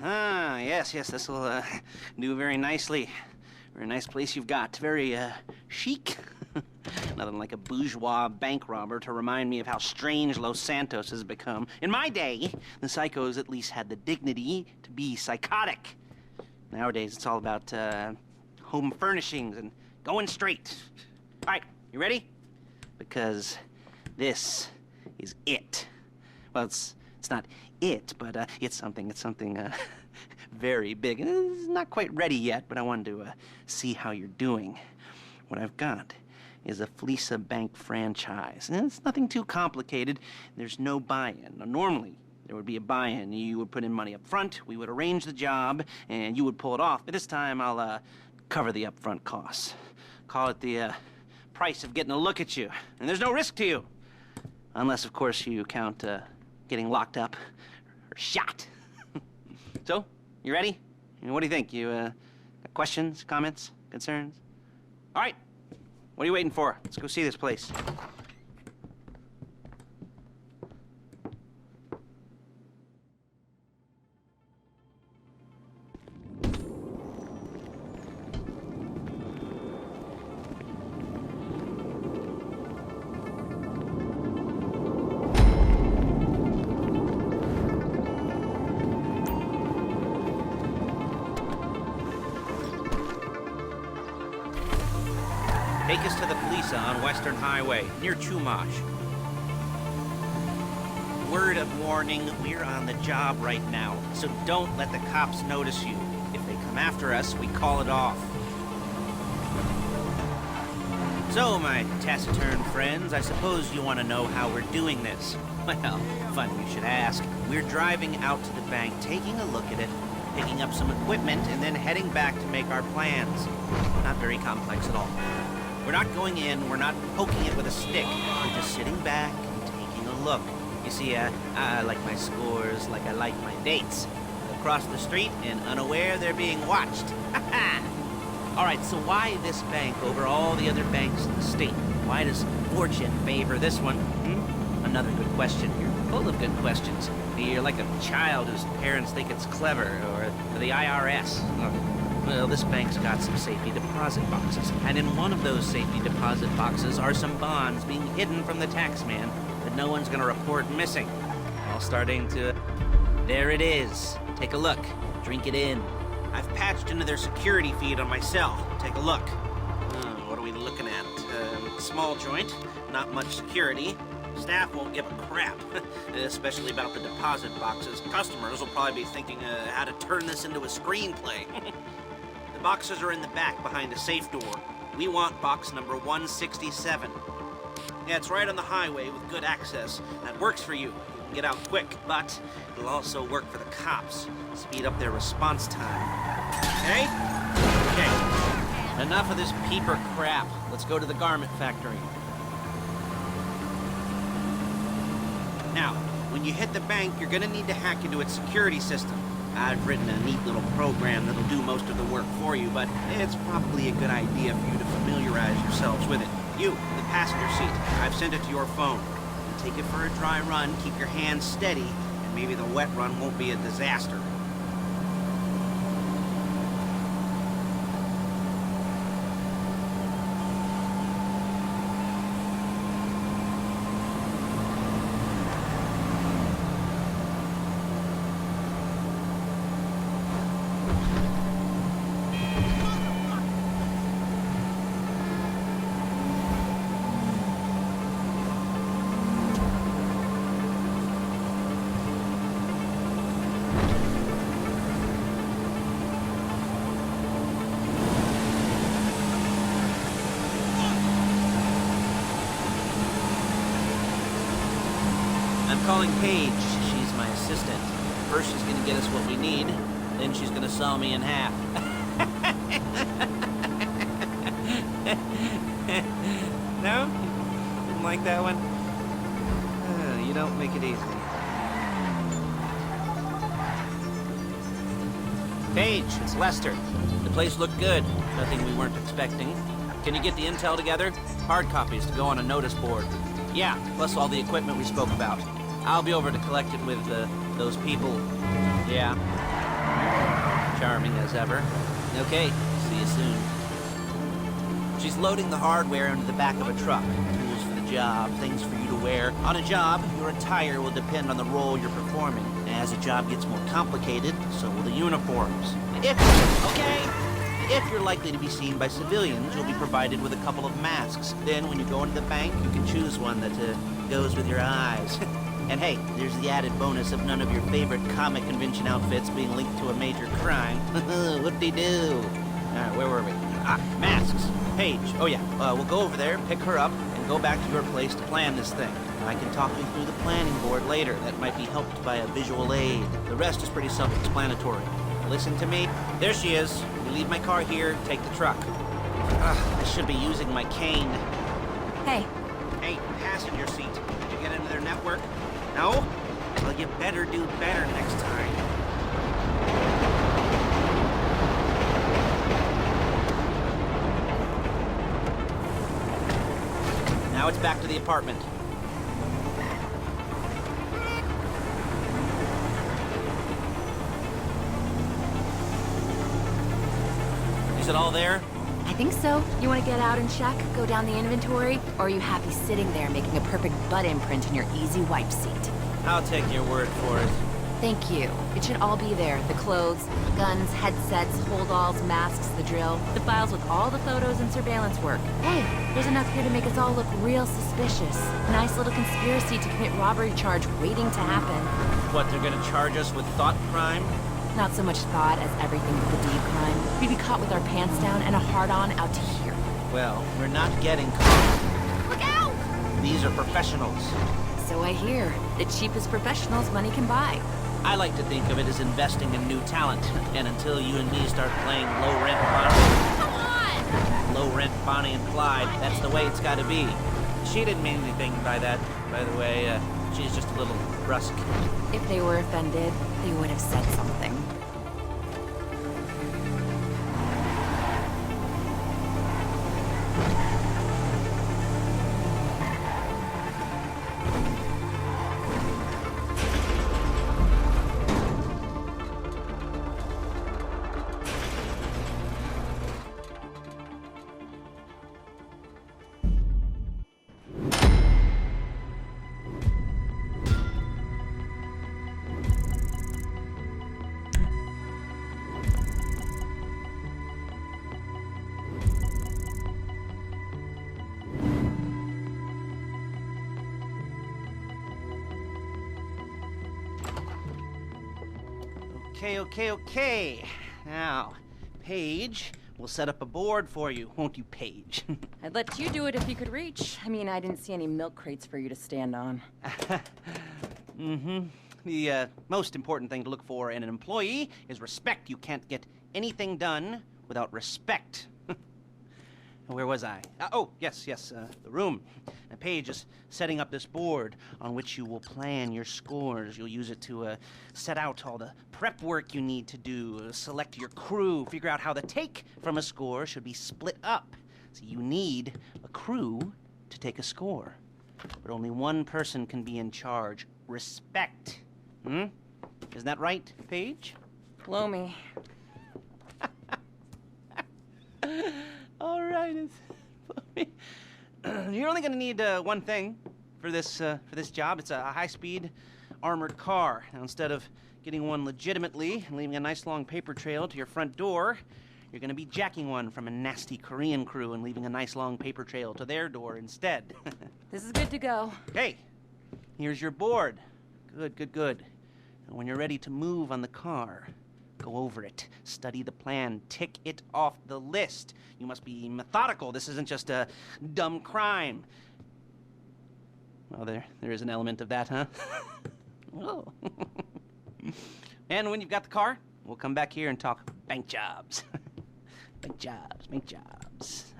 Ah, yes, this'll do very nicely. Very nice place you've got. Very chic. Nothing like a bourgeois bank robber to remind me of how strange Los Santos has become. In my day, the psychos at least had the dignity to be psychotic. Nowadays, it's all about home furnishings and going straight. All right, you ready? Because this is it. Well, it's not it, but it's something very big. It's not quite ready yet, but I wanted to see how you're doing. What I've got is a Fleeca bank franchise. And it's nothing too complicated. There's no buy-in. Now, normally, there would be a buy-in. You would put in money up front, we would arrange the job, and you would pull it off. But this time, I'll cover the upfront costs. Call it the price of getting a look at you. And there's no risk to you. Unless, of course, you count getting locked up or shot. So, you ready? What do you think? You got questions, comments, concerns? All right. What are you waiting for? Let's go see this place. Take us to the Fleeca on Western Highway, near Chumash. Word of warning, we're on the job right now, so don't let the cops notice you. If they come after us, we call it off. So, my taciturn friends, I suppose you want to know how we're doing this. Well, funny you should ask. We're driving out to the bank, taking a look at it, picking up some equipment, and then heading back to make our plans. Not very complex at all. We're not going in, we're not poking it with a stick. We're just sitting back and taking a look. You see, I like my scores like I like my dates. Across the street and unaware they're being watched. All right, so why this bank over all the other banks in the state? Why does fortune favor this one? Another good question. You're full of good questions. You're like a child whose parents think it's clever, or the IRS. Well, this bank's got some safety deposit boxes, and in one of those safety deposit boxes are some bonds being hidden from the taxman that no one's gonna report missing. All starting to... There it is. Take a look. Drink it in. I've patched into their security feed on my cell. Take a look. What are we looking at? Small joint, not much security. Staff won't give a crap, especially about the deposit boxes. Customers will probably be thinking how to turn this into a screenplay. The boxes are in the back behind a safe door. We want box number 167. Yeah, it's right on the highway with good access. That works for you. You can get out quick, but it'll also work for the cops. Speed up their response time. Okay? Okay. Enough of this peeper crap. Let's go to the garment factory. Now, when you hit the bank, you're gonna need to hack into its security system. I've written a neat little program that'll do most of the work for you, but it's probably a good idea for you to familiarize yourselves with it. You, the passenger seat, I've sent it to your phone. Take it for a dry run, keep your hands steady, and maybe the wet run won't be a disaster. I'm calling Paige. She's my assistant. First she's gonna get us what we need, then she's gonna saw me in half. No? Didn't like that one? You don't make it easy. Paige, it's Lester. The place looked good. Nothing we weren't expecting. Can you get the intel together? Hard copies to go on a notice board. Yeah, plus all the equipment we spoke about. I'll be over to collect it with those people. Yeah. Charming as ever. Okay, see you soon. She's loading the hardware into the back of a truck. Tools for the job, things for you to wear. On a job, your attire will depend on the role you're performing. As the job gets more complicated, so will the uniforms. If you're likely to be seen by civilians, you'll be provided with a couple of masks. Then, when you go into the bank, you can choose one that goes with your eyes. And hey, there's the added bonus of none of your favorite comic convention outfits being linked to a major crime. Whoop-de-doo. Alright, where were we? Masks. Paige. Oh yeah, we'll go over there, pick her up, and go back to your place to plan this thing. I can talk you through the planning board later. That might be helped by a visual aid. The rest is pretty self-explanatory. Listen to me. There she is. You leave my car here, take the truck. I should be using my cane. Hey. Hey, passenger seat. Did you get into their network? No? Well, you better do better next time. Now it's back to the apartment. Is it all there? I think so. You want to get out and check? Go down the inventory? Or are you happy sitting there making a perfect butt imprint in your easy wipe seat? I'll take your word for it. Thank you. It should all be there. The clothes, guns, headsets, holdalls, masks, the drill. The files with all the photos and surveillance work. Hey, there's enough here to make us all look real suspicious. Nice little conspiracy to commit robbery charge waiting to happen. What, they're gonna charge us with thought crime? Not so much thought as everything but the deed crime. We'd be caught with our pants down and a hard-on out to here. Well, we're not getting caught. Look out! These are professionals. So I hear. The cheapest professionals money can buy. I like to think of it as investing in new talent. And until you and me start playing low-rent Bonnie... Come on! Low-rent Bonnie and Clyde, that's the way it's gotta be. She didn't mean anything by that, by the way. She's just a little brusque. If they were offended, they would have said something. Okay. Now, Paige, we'll set up a board for you, won't you, Paige? I'd let you do it if you could reach. I mean, I didn't see any milk crates for you to stand on. The most important thing to look for in an employee is respect. You can't get anything done without respect. Where was I? Yes, the room. Now, Paige is setting up this board on which you will plan your scores. You'll use it to set out all the prep work you need to do, select your crew, figure out how the take from a score should be split up. So you need a crew to take a score. But only one person can be in charge. Respect. Isn't that right, Paige? Blow me. All right, you're only gonna need one thing for this job. It's a high-speed armored car. Now, instead of getting one legitimately and leaving a nice long paper trail to your front door, you're gonna be jacking one from a nasty Korean crew and leaving a nice long paper trail to their door instead. This is good to go. Okay, here's your board. Good. And when you're ready to move on the car, go over it, study the plan, tick it off the list. You must be methodical. This isn't just a dumb crime. Well, there is an element of that, huh? Oh. And when you've got the car, we'll come back here and talk bank jobs. Bank jobs.